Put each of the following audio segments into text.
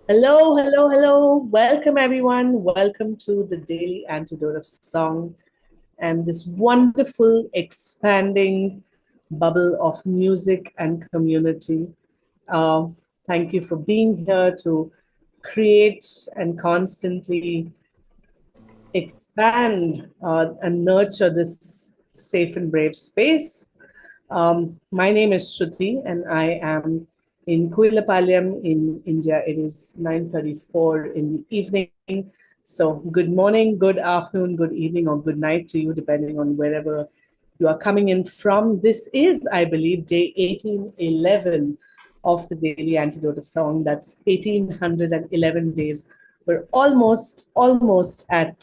Hello, hello, hello. Welcome, everyone. Welcome to the Daily Antidote of Song and this wonderful, expanding bubble of music and community. Uh, Thank you for being here to create and constantly expand and nurture this safe and brave space. My name is Shruti, and I am in Kuilapalyam in India. It is 9:34 in the evening. So good morning, good afternoon, good evening, or good night to you, depending on wherever you are coming in from. This is, I believe, day 1811 of the Daily Antidote of Song. That's 1811 days. We're almost at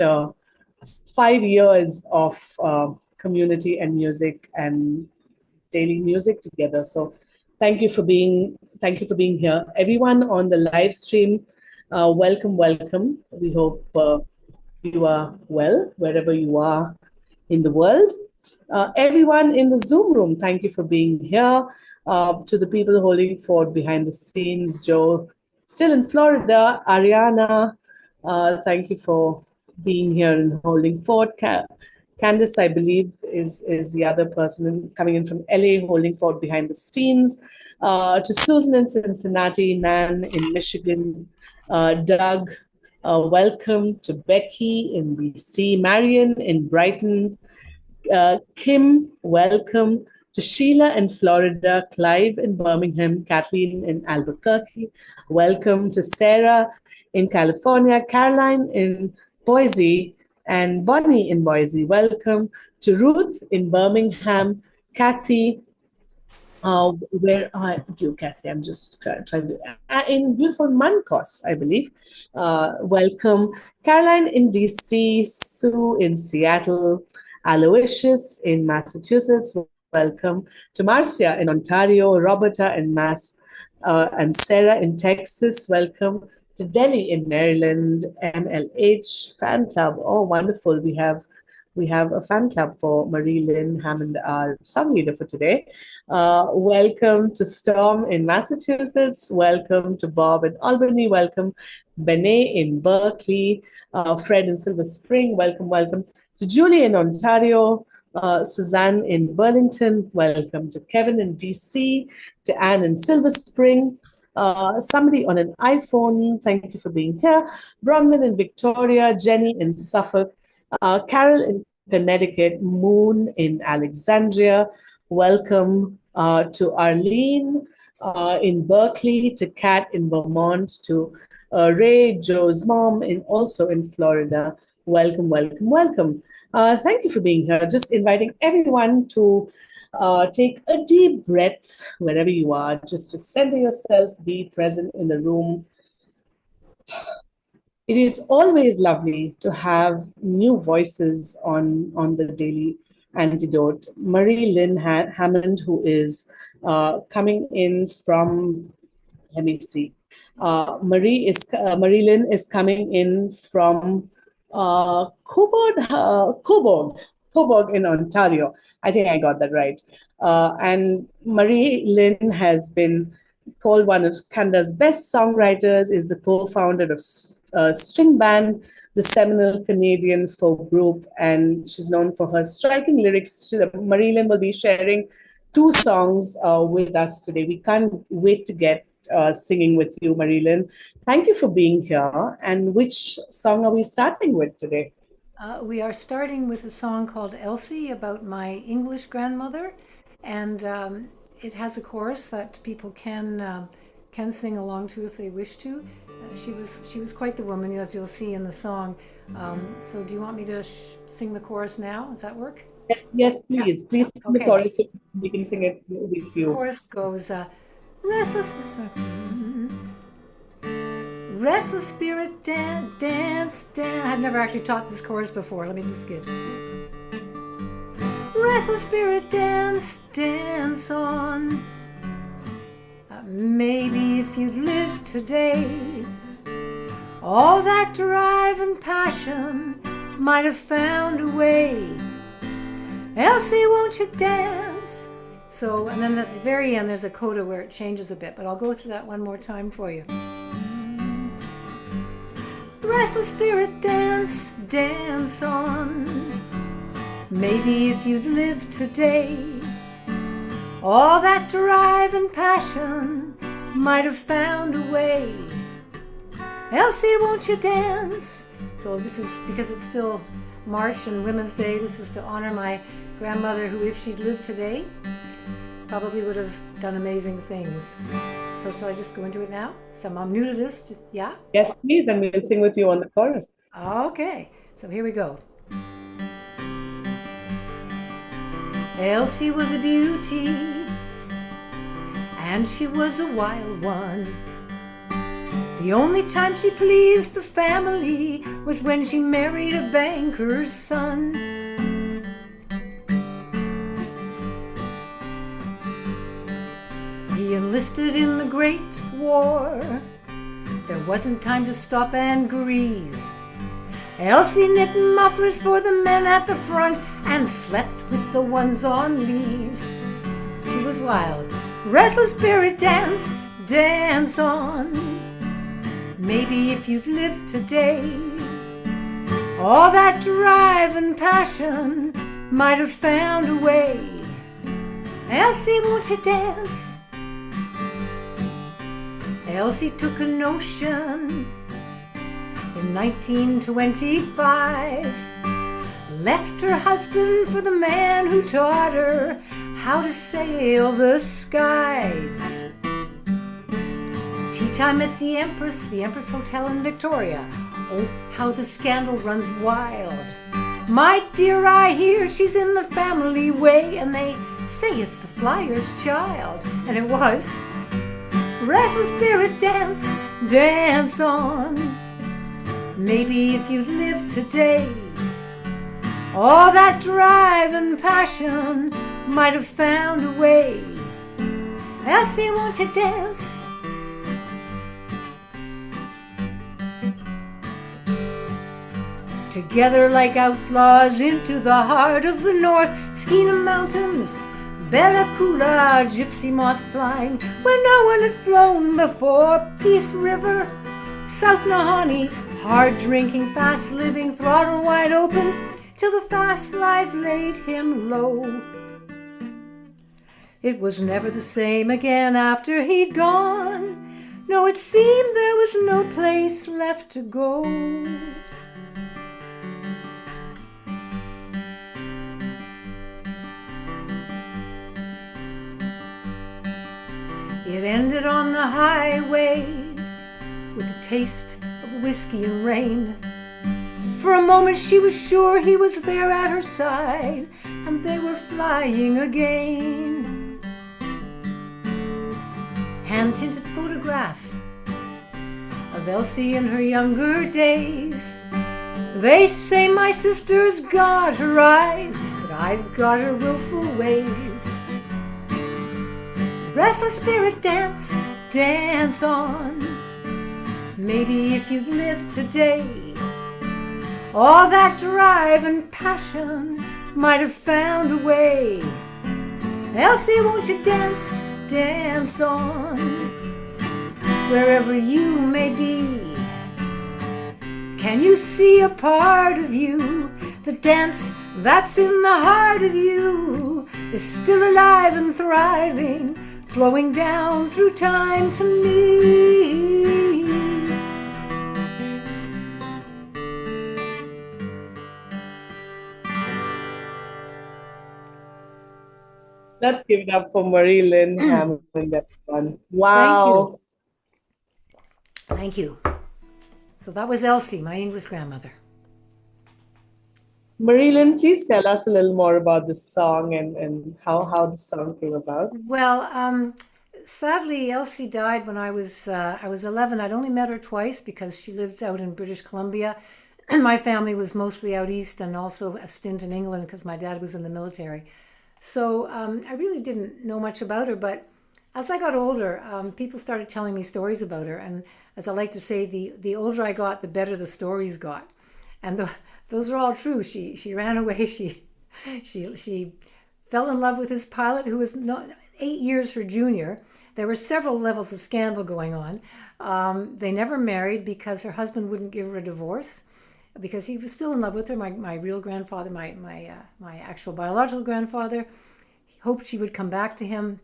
5 years of community and music and daily music together. So thank you for being here. Everyone on the live stream, welcome. We hope you are well wherever you are in the world. Everyone in the Zoom room, thank you for being here. To the people holding fort behind the scenes, Joe, still in Florida, Ariana, thank you for being here and holding fort. Candice, I believe, is the other person coming in from LA, holding fort behind the scenes. To Susan in Cincinnati, Nan in Michigan, Doug, welcome to Becky in BC, Marion in Brighton, Kim, welcome to Sheila in Florida, Clive in Birmingham, Kathleen in Albuquerque. Welcome to Sarah in California, Caroline in Boise, and Bonnie in Boise. Welcome to Ruth in Birmingham, Kathy. Where are you, Kathy? I'm just trying to. In beautiful Mancos, I believe. Welcome, Caroline in DC, Sue in Seattle, Aloysius in Massachusetts. Welcome to Marcia in Ontario, Roberta in Mass, and Sarah in Texas. Welcome to Delhi in Maryland, MLH fan club. Oh, wonderful! We have a fan club for Marie-Lynn Hammond, our song leader for today. Welcome to Storm in Massachusetts. Welcome to Bob in Albany. Welcome, Benet in Berkeley. Fred in Silver Spring. Welcome to Julie in Ontario. Suzanne in Burlington. Welcome to Kevin in DC. To Anne in Silver Spring. Somebody on an iPhone. Thank you for being here. Bronwyn in Victoria. Jenny in Suffolk. Carol in Connecticut, Moon in Alexandria. Welcome to Arlene in Berkeley, to Kat in Vermont, to Ray, Joe's mom, also in Florida. Welcome. Thank you for being here. Just inviting everyone to take a deep breath wherever you are, just to center yourself, be present in the room. It is always lovely to have new voices on the Daily Antidote. Marie-Lynn Hammond, who is coming in from, let me see, Marie-Lynn is coming in from Cobourg in Ontario. I think I got that right. And Marie-Lynn has been called one of Canada's best songwriters, is the co-founder of string band, the seminal Canadian folk group, and she's known for her striking lyrics. Marie-Lynn will be sharing 2 songs with us today. We can't wait to get singing with you, Marie-Lynn. Thank you for being here. And which song are we starting with today? We are starting with a song called Elsie, about my English grandmother, and it has a chorus that people can sing along to if they wish to. She was quite the woman, as you'll see in the song. So do you want me to sing the chorus now? Does that work? Yes, please. Yeah. Please sing the chorus so we can sing it with you. The chorus goes, restless, Restless spirit, dance, dance, dance. I've never actually taught this chorus before. Let me just get. Restless spirit, dance, dance on. Maybe if you'd lived today, all that drive and passion might have found a way. Elsie, won't you dance? So, and then at the very end, there's a coda where it changes a bit, but I'll go through that one more time for you. Restless spirit, dance, dance on. Maybe if you'd lived today, all that drive and passion might have found a way. Elsie, won't you dance? So this is because it's still March and Women's Day. This is to honor my grandmother who, if she'd lived today, probably would have done amazing things. So shall I just go into it now? So I'm new to this, just, yeah? Yes, please, and we'll sing with you on the chorus. Okay, so here we go. Elsie was a beauty, and she was a wild one. The only time she pleased the family was when she married a banker's son. He enlisted in the Great War. There wasn't time to stop and grieve. Elsie knit mufflers for the men at the front and slept with the ones on leave. She was wild. Restless spirit, dance, dance on. Maybe if you'd lived today, all that drive and passion might have found a way. Elsie, won't you dance? Elsie took a notion in 1925, left her husband for the man who taught her how to sail the skies. Tea time at the Empress Hotel in Victoria. Oh, how the scandal runs wild. My dear, I hear she's in the family way, and they say it's the flyer's child. And it was. Restless spirit, dance, dance on. Maybe if you'd lived today, all that drive and passion might have found a way. Elsie, won't you dance? Together like outlaws into the heart of the north, Skeena Mountains, Bella Coola, gypsy moth flying, where no one had flown before. Peace River, South Nahanni, hard drinking, fast living, throttle wide open, till the fast life laid him low. It was never the same again after he'd gone. No, it seemed there was no place left to go. It ended on the highway with the taste of whiskey and rain. For a moment she was sure he was there at her side, and they were flying again. Hand-tinted photograph of Elsie in her younger days. They say my sister's got her eyes, but I've got her willful ways. Restless spirit, dance, dance on. Maybe if you'd lived today, all that drive and passion might have found a way. Elsie, won't you dance, dance on. Wherever you may be, can you see a part of you? The dance that's in the heart of you is still alive and thriving, flowing down through time to me. Let's give it up for Marie-Lynn Hammond. Everyone. Wow. Thank you. So that was Elsie, my English grandmother. Marie-Lynn, please tell us a little more about this song and how the song came about. Well, sadly, Elsie died when I was 11. I'd only met her twice because she lived out in British Columbia. My family was mostly out east, and also a stint in England because my dad was in the military. So I really didn't know much about her. But as I got older, people started telling me stories about her. And as I like to say, the older I got, the better the stories got. And those are all true. She ran away. She fell in love with his pilot, who was not 8 years her junior. There were several levels of scandal going on. They never married because her husband wouldn't give her a divorce, because he was still in love with her. My real grandfather, my actual biological grandfather, hoped she would come back to him.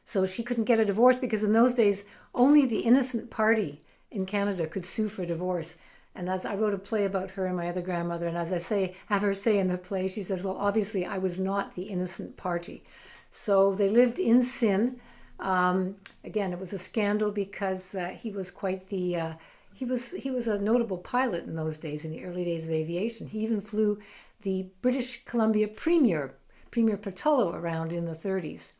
So she couldn't get a divorce, because in those days only the innocent party in Canada could sue for divorce. And as I wrote a play about her and my other grandmother, and as I have her say in the play, she says, well, obviously I was not the innocent party. So they lived in sin. Again, it was a scandal because he was quite the he was a notable pilot in those days, in the early days of aviation. He even flew the British Columbia Premier Patullo around in the 30s.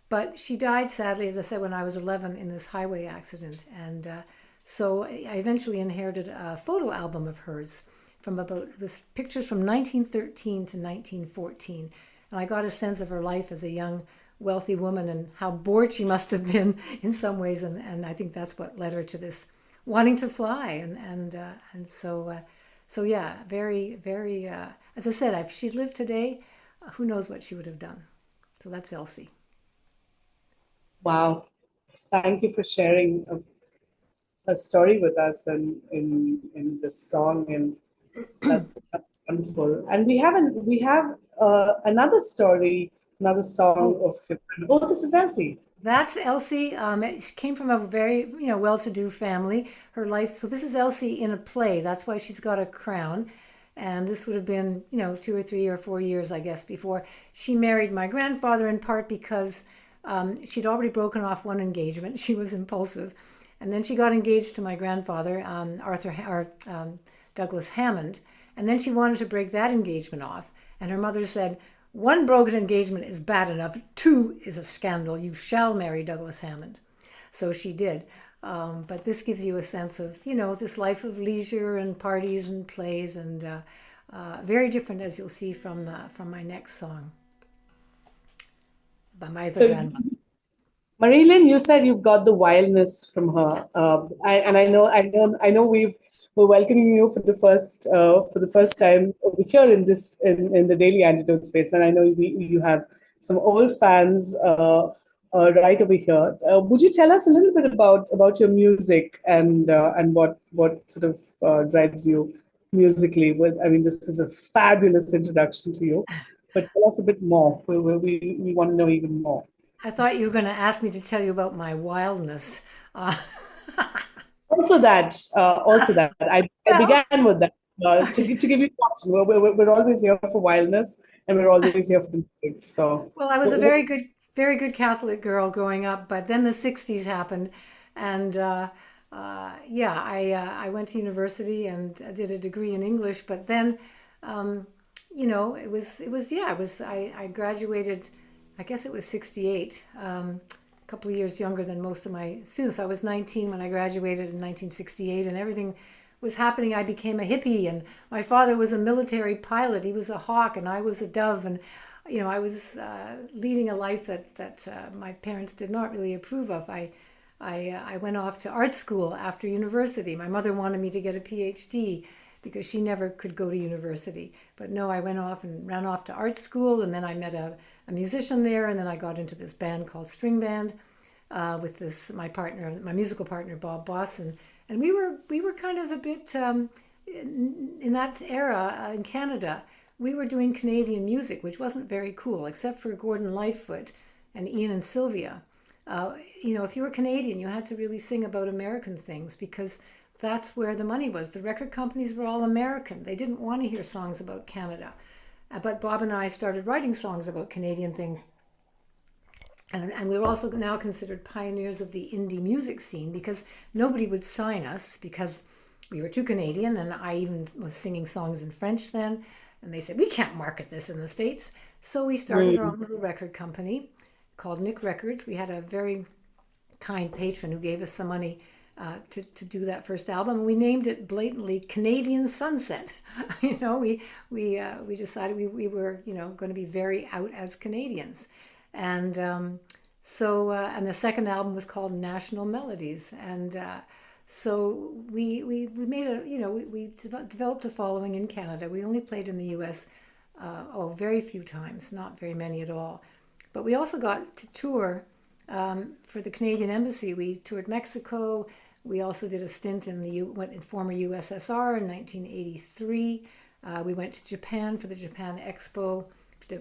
But she died, sadly, as I said, when I was 11 in this highway accident. And so I eventually inherited a photo album of hers from this pictures from 1913 to 1914. And I got a sense of her life as a young, wealthy woman, and how bored she must have been in some ways. And I think that's what led her to this wanting to fly. And so yeah, very, very, as I said, if she'd lived today, who knows what she would have done. So that's Elsie. Wow. Thank you for sharing a story with us in this song, and that's wonderful. And we have another story, another song Oh, of your friend. Oh, this is Elsie. that's Elsie. She came from a very, well-to-do family. Her life. So this is Elsie in a play. That's why she's got a crown. And this would have been, 2 or 3 or 4 years, I guess, before she married my grandfather, in part because she'd already broken off one engagement. She was impulsive. And then she got engaged to my grandfather, Douglas Hammond. And then she wanted to break that engagement off. And her mother said, one broken engagement is bad enough. Two is a scandal. You shall marry Douglas Hammond. So she did. But this gives you a sense of, this life of leisure and parties and plays, and very different, as you'll see from my next song by my other So, grandmother. Marie-Lynn, you said you've got the wildness from her, and I know we're welcoming you for the first time over here in this in the Daily Antidote space, and I know you have some old fans right over here. Would you tell us a little bit about your music and what sort of drives you musically? I mean, this is a fabulous introduction to you, but tell us a bit more. We want to know even more. I thought you were going to ask me to tell you about my wildness. Uh, Also that I well, began with that to give you thoughts. We're always here for wildness, and we're always here for the music. So, Well, I was a very good Catholic girl growing up, but then the 60s happened, and yeah, I went to university and did a degree in English, but then, um, I graduated, I guess it was 68, a couple of years younger than most of my students. I was 19 when I graduated in 1968, and everything was happening. I became a hippie, and my father was a military pilot. He was a hawk, and I was a dove, and I was leading a life that my parents did not really approve of. I went off to art school after university. My mother wanted me to get a PhD because she never could go to university. But no, I went off and ran off to art school, and then I met a musician there, and then I got into this band called String Band with my musical partner, Bob Boss, and we were kind of a bit in that era in Canada. We were doing Canadian music, which wasn't very cool, except for Gordon Lightfoot and Ian and Sylvia. If you were Canadian, you had to really sing about American things because that's where the money was. The record companies were all American. They didn't want to hear songs about Canada. But Bob and I started writing songs about Canadian things. And we were also now considered pioneers of the indie music scene because nobody would sign us because we were too Canadian, and I even was singing songs in French then. And they said, we can't market this in the States. So we started our own little record company called Nick Records. We had a very kind patron who gave us some money to do that first album. We named it blatantly Canadian Sunset. You know, we decided we were, you know, going to be very out as Canadians. And and the second album was called National Melodies. And so we made a, you know, we developed a following in Canada. We only played in the US very few times, not very many at all. But we also got to tour for the Canadian Embassy. We toured Mexico. We also did a stint in former USSR in 1983. We went to Japan for the Japan Expo to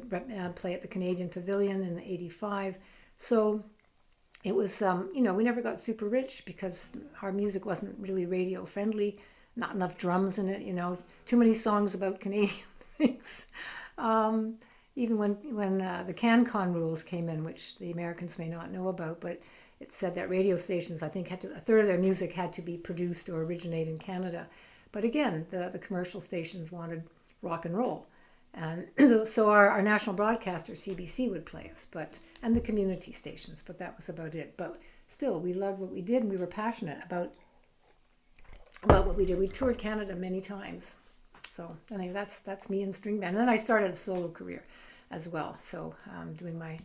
play at the Canadian Pavilion in '85. So it was, you know, we never got super rich because our music wasn't really radio friendly, not enough drums in it, you know, too many songs about Canadian things. Even when the CanCon rules came in, which the Americans may not know about, but it said that radio stations, I think, a third of their music had to be produced or originate in Canada. But again, the commercial stations wanted rock and roll. And so our national broadcaster, CBC, would play us, and the community stations, but that was about it. But still, we loved what we did, and we were passionate about what we did. We toured Canada many times. So anyway, that's me in string band. And then I started a solo career as well. So doing my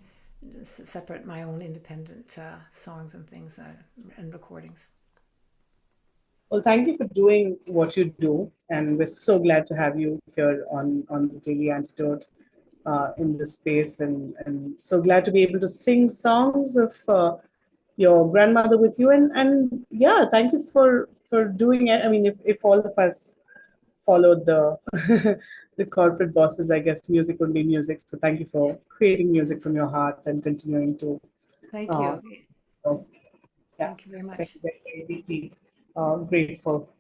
own independent songs and things and recordings. Well, thank you for doing what you do, and we're so glad to have you here on the Daily Antidote in this space, and so glad to be able to sing songs of your grandmother with you, and yeah, thank you for doing it. I mean, if all of us followed the the corporate bosses, I guess music would be music. So thank you for creating music from your heart and continuing to. Thank you. So, yeah, thank you very much. Thank you very deeply grateful.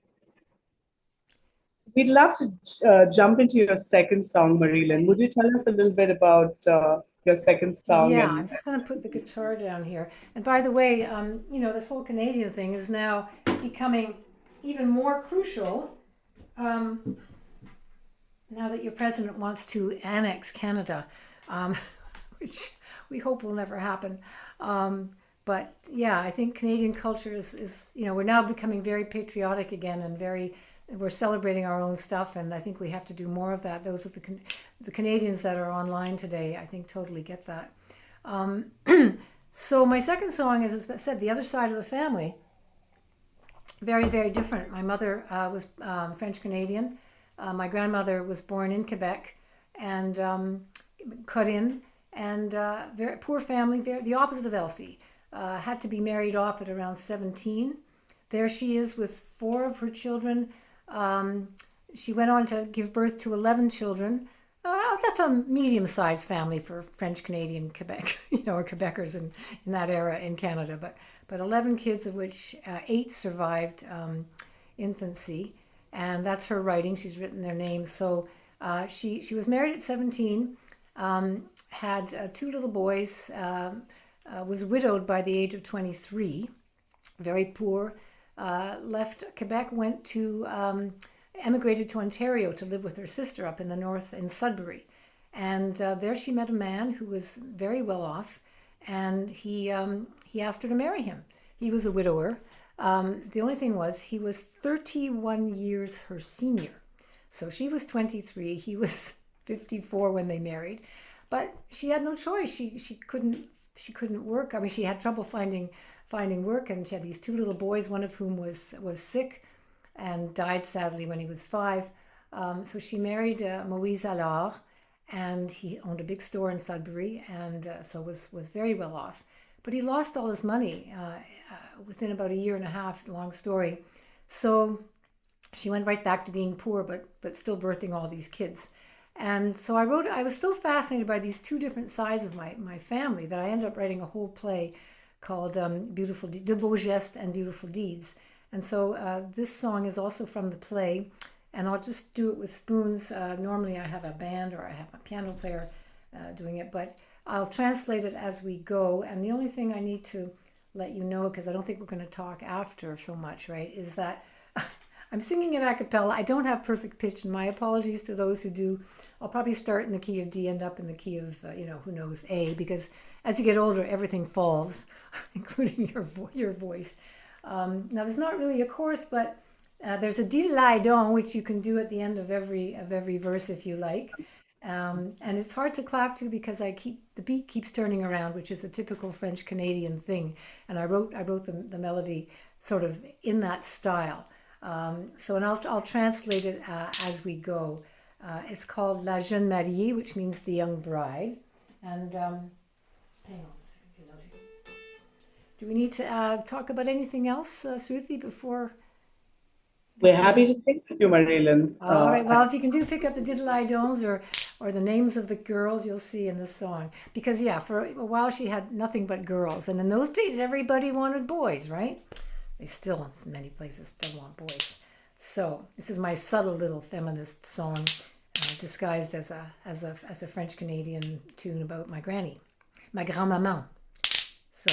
We'd love to jump into your second song, Marie-Lynn. Would you tell us a little bit about your second song? Yeah, I'm just going to put the guitar down here. And by the way, you know, this whole Canadian thing is now becoming even more crucial now that your president wants to annex Canada, which we hope will never happen. But yeah, I think Canadian culture is, you know, we're now becoming very patriotic again and we're celebrating our own stuff. And I think we have to do more of that. Those are the Canadians that are online today, I think totally get that. So my second song is, as I said, The Other Side of the Family. Very, very different. My mother was French Canadian. My grandmother was born in Quebec and cut in, and very poor family, the opposite of Elsie. Had to be married off at around 17. There she is with 4 of her children. She went on to give birth to 11 children. That's a medium-sized family for French Canadian Quebec, you know, or Quebecers in that era in Canada. But 11 kids, of which 8 survived infancy, and that's her writing. She's written their names. So she was married at 17, had 2 little boys. Was widowed by the age of 23, very poor, left Quebec, went to, emigrated to Ontario to live with her sister up in the north in Sudbury. And there she met a man who was very well off, and he asked her to marry him. He was a widower. The only thing was he was 31 years her senior. So she was 23, he was 54 when they married. But she had no choice. She couldn't work. I mean, she had trouble finding work, and she had these 2 little boys, one of whom was sick and died sadly when he was 5. So she married Moïse Allard, and he owned a big store in Sudbury, and so was very well off. But he lost all his money within about a year and a half, long story. So she went right back to being poor, but still birthing all these kids. And so I was so fascinated by these 2 different sides of my family that I ended up writing a whole play called De Beaux Gestes and Beautiful Deeds. And so this song is also from the play, and I'll just do it with spoons. Normally I have a band or I have a piano player doing it, but I'll translate it as we go. And the only thing I need to let you know, because I don't think we're going to talk after so much, right, is that I'm singing it a cappella. I don't have perfect pitch, and my apologies to those who do. I'll probably start in the key of D, end up in the key of, who knows, A, because as you get older, everything falls, including your voice. Now, there's not really a chorus, but there's a diddle-I-don, which you can do at the end of every verse if you like. And it's hard to clap to because the beat keeps turning around, which is a typical French Canadian thing. And I wrote the melody sort of in that style. And I'll translate it as we go. It's called La Jeune Mariée, which means the young bride. And hang on a second. Do we need to talk about anything else, Sruthi, before? We're happy to sing with you, Marie-Lynn. All right. Well, if you can pick up the diddle-I-dons or the names of the girls you'll see in the song. Because, yeah, for a while she had nothing but girls. And in those days, everybody wanted boys, right? They still, in many places, still want boys. So this is my subtle little feminist song disguised as a French-Canadian tune about my granny, ma grand-maman. So,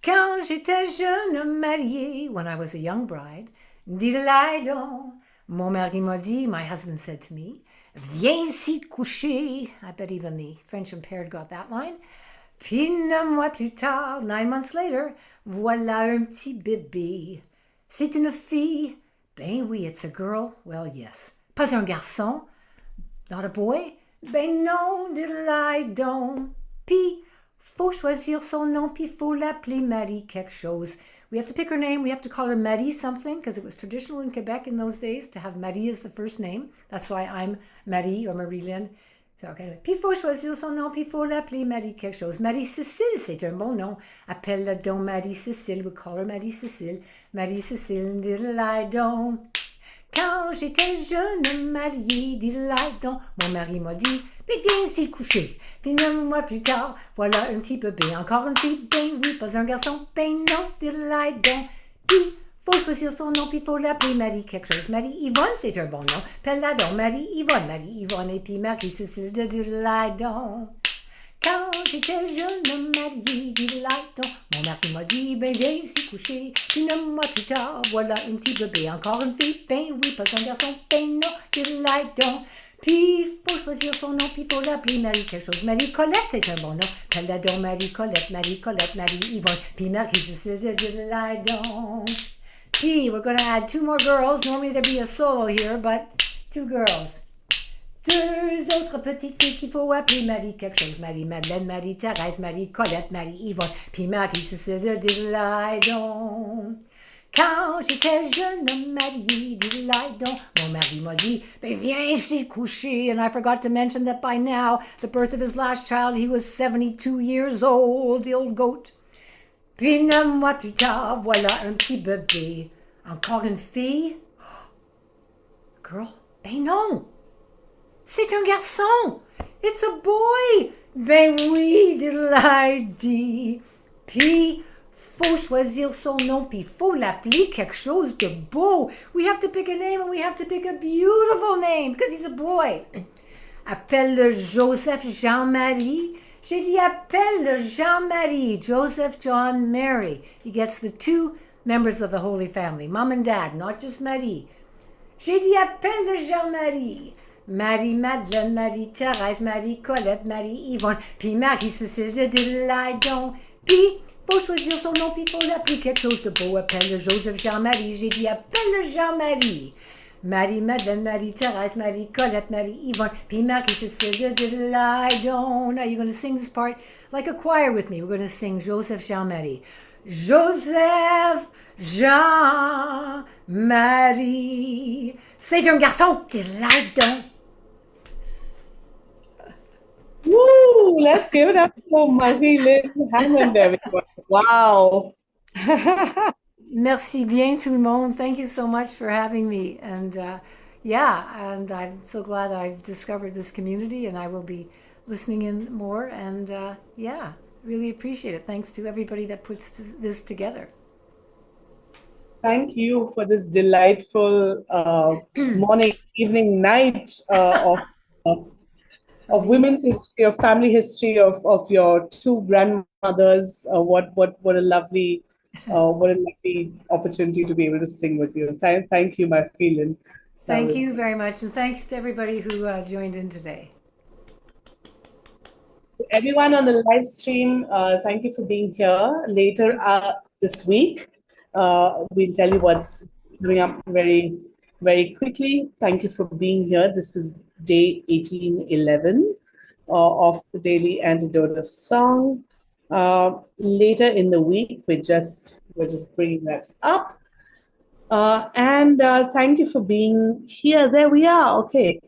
quand j'étais jeune mariée, when I was a young bride, diddle-I-don, mon mari m'a dit, my husband said to me, viens ici coucher. I bet even the French impaired got that line. Puis 9 mois plus tard, 9 months later, voilà un petit bébé. C'est une fille. Ben oui, it's a girl. Well, yes. Pas un garçon. Not a boy. Ben non, diddle-I-don. Puis, faut choisir son nom, puis faut l'appeler Marie quelque chose. We have to pick her name. We have to call her Marie something because it was traditional in Quebec in those days to have Marie as the first name. That's why I'm Marie or Marie-Lynn. Okay. Puis faut choisir son nom, puis faut l'appeler Marie quelque chose. Marie-Cécile, c'est un bon nom. Appelle-la donc Marie-Cécile. We'll call her Marie-Cécile. Marie-Cécile, diddle-I-don. Quand j'étais jeune mariée, diddle-I-don, mon mari m'a dit, puis viens ici coucher. Puis 9 mois plus tard, voilà un petit bébé. Encore une fille, ben oui, pas un garçon, ben non, diddle-I-don. Puis faut choisir son nom, puis faut l'appeler Marie quelque chose. Marie-Yvonne, c'est un bon nom. Appelle-la donc Marie-Yvonne, et puis Marie-Cécile de diddle-I-don. Quand j'étais jeune mariée, diddle-I-don, mon mari m'a dit, ben viens ici coucher. Puis 9 mois plus tard, voilà un petit bébé. Encore une fille, ben oui, pas un garçon, ben non, diddle-I-don. Puis faut choisir son nom, puis faut l'appeler Marie quelque chose. Marie-Colette, c'est un bon nom. Appelle-la donc Marie-Colette, Marie-Yvonne, puis Marie-Cécile de diddle-I-don. P, we're going to add 2 more girls. Normally there'd be a solo here, but 2 girls. 2 autres petites filles qu'il faut appeler Marie quelque chose. Marie-Madeleine, Marie-Thérèse, Marie-Colette, Marie-Yvonne, puis Marie-Cécile de diddle-I-don. Quand j'étais jeune mariée, diddle-I-don, mon mari m'a dit, ben viens ici coucher. And I forgot to mention that by now, the birth of his last child, he was 72 years old, the old goat. Puis 9 mois plus tard, voilà un petit bébé. Encore une fille? Girl? Ben non! C'est un garçon! It's a boy! Ben oui, diddle-I-D. Puis, faut choisir son nom, puis faut l'appeler quelque chose de beau. We have to pick a name and we have to pick a beautiful name because he's a boy. Appelle-le Joseph Jean-Marie. J'ai dit appelle-le Jean-Marie, Joseph, John, Mary. He gets the 2 members of the Holy Family, Mom and Dad, not just Marie. J'ai dit appelle-le Jean-Marie. Marie-Madeleine, Marie-Thérèse, Marie-Colette, Marie-Yvonne, puis Marie-Cécile de diddle-I-don. Puis, faut choisir son nom, puis faut l'appeler quelque chose de beau. Appelle-le Joseph Jean-Marie. J'ai dit appelle-le Jean-Marie. Marie-Madeleine, Marie-Thérèse, Marie-Colette, Marie-Yvonne, puis Marie-Cécile de diddle-I-don. Now you're going to sing this part like a choir with me. We're going to sing Joseph Jean-Marie. Joseph Jean-Marie. C'est un garçon, diddle-I-don. Woo! Let's give it up for Marie-Lynn Hammond, everyone. Wow. Merci bien tout le monde. Thank you so much for having me. And and I'm so glad that I've discovered this community and I will be listening in more. And really appreciate it. Thanks to everybody that puts this together. Thank you for this delightful morning, evening, night of women's history, of family history, of your 2 grandmothers. What a lovely What a lucky opportunity to be able to sing with you. Thank you, Marie-Lynn. That Thank was you very much, and thanks to everybody who joined in today. everyone on the live stream. Thank you for being here. Later this week, we'll tell you what's coming up very, very quickly. Thank you for being here. This was day 1811 of the Daily Antidote of Song. Later in the week, we're just bringing that up. And thank you for being here. There we are. Okay.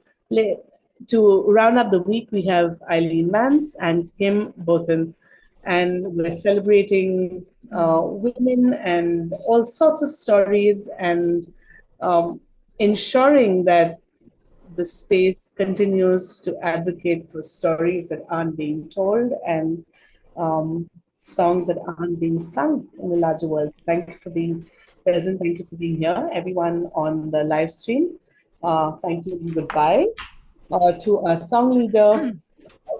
To round up the week, we have Eileen Mance and Kim both in, and we're celebrating women and all sorts of stories and ensuring that the space continues to advocate for stories that aren't being told and songs that aren't being sung in the larger world. So thank you for being present. Thank you for being here. Everyone on the live stream, thank you and goodbye. To our song leader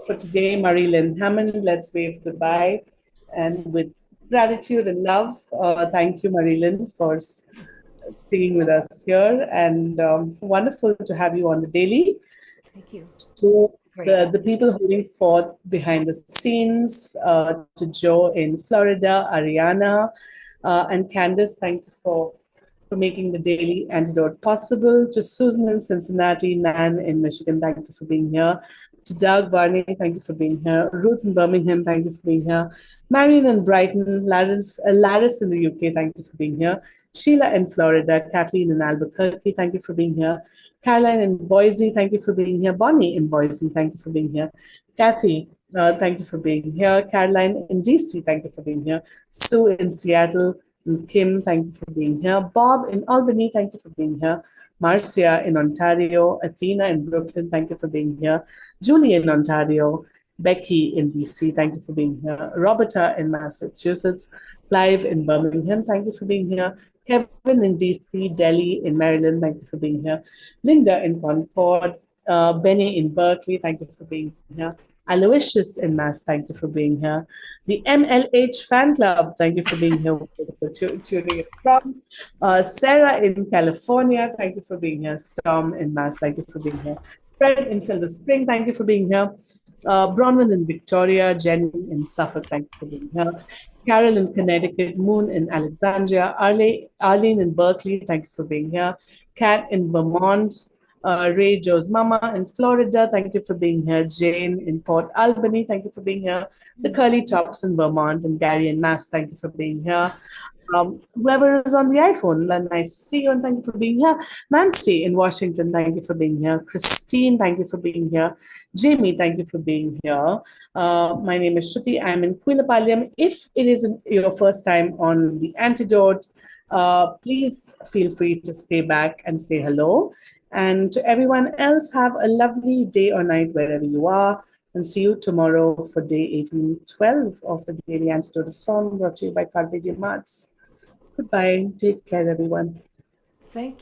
for today, Marie-Lynn Hammond, let's wave goodbye. And with gratitude and love, thank you, Marie-Lynn, for singing with us here. And wonderful to have you on the daily. Thank you. To the people holding forth behind the scenes, to Joe in Florida, Ariana, and Candice, thank you for making the Daily Antidote possible. To Susan in Cincinnati, Nan in Michigan, thank you for being here. To Doug Barney, thank you for being here. Ruth in Birmingham, thank you for being here. Marion in Brighton, Laris in the UK, thank you for being here. Sheila in Florida, Kathleen in Albuquerque, thank you for being here. Caroline in Boise, thank you for being here. Bonnie in Boise, thank you for being here. Kathy, thank you for being here. Caroline in DC, thank you for being here. Sue in Seattle, Kim, thank you for being here. Bob in Albany, thank you for being here. Marcia in Ontario, Athena in Brooklyn, thank you for being here. Julie in Ontario, Becky in BC, thank you for being here. Roberta in Massachusetts, Clive in Birmingham, thank you for being here. Kevin in DC, Delhi in Maryland, thank you for being here. Linda in Concord, Benny in Berkeley, thank you for being here. Aloysius in Mass, thank you for being here. The MLH fan club, thank you for being here. Tuning in from Sarah in California, thank you for being here. Storm in Mass, thank you for being here. Fred in Silver Spring, thank you for being here. Bronwyn in Victoria, Jenny in Suffolk, thank you for being here. Carol in Connecticut, Moon in Alexandria, Arlene in Berkeley, thank you for being here. Kat in Vermont, Ray Joe's Mama in Florida, thank you for being here. Jane in Port Albany, thank you for being here. The Curly Tops in Vermont, and Gary in Mass, thank you for being here. Whoever is on the iPhone, nice to see you and thank you for being here. Nancy in Washington, thank you for being here. Christine, thank you for being here. Jamie, thank you for being here. My name is Shruti. I'm in Queenapalem. If it is your first time on The Antidote, please feel free to stay back and say hello. And to everyone else, have a lovely day or night wherever you are. And see you tomorrow for day 1812 of the Daily Antidote of Song, brought to you by KAYDEN QUINN. Goodbye. Take care, everyone. Thank you.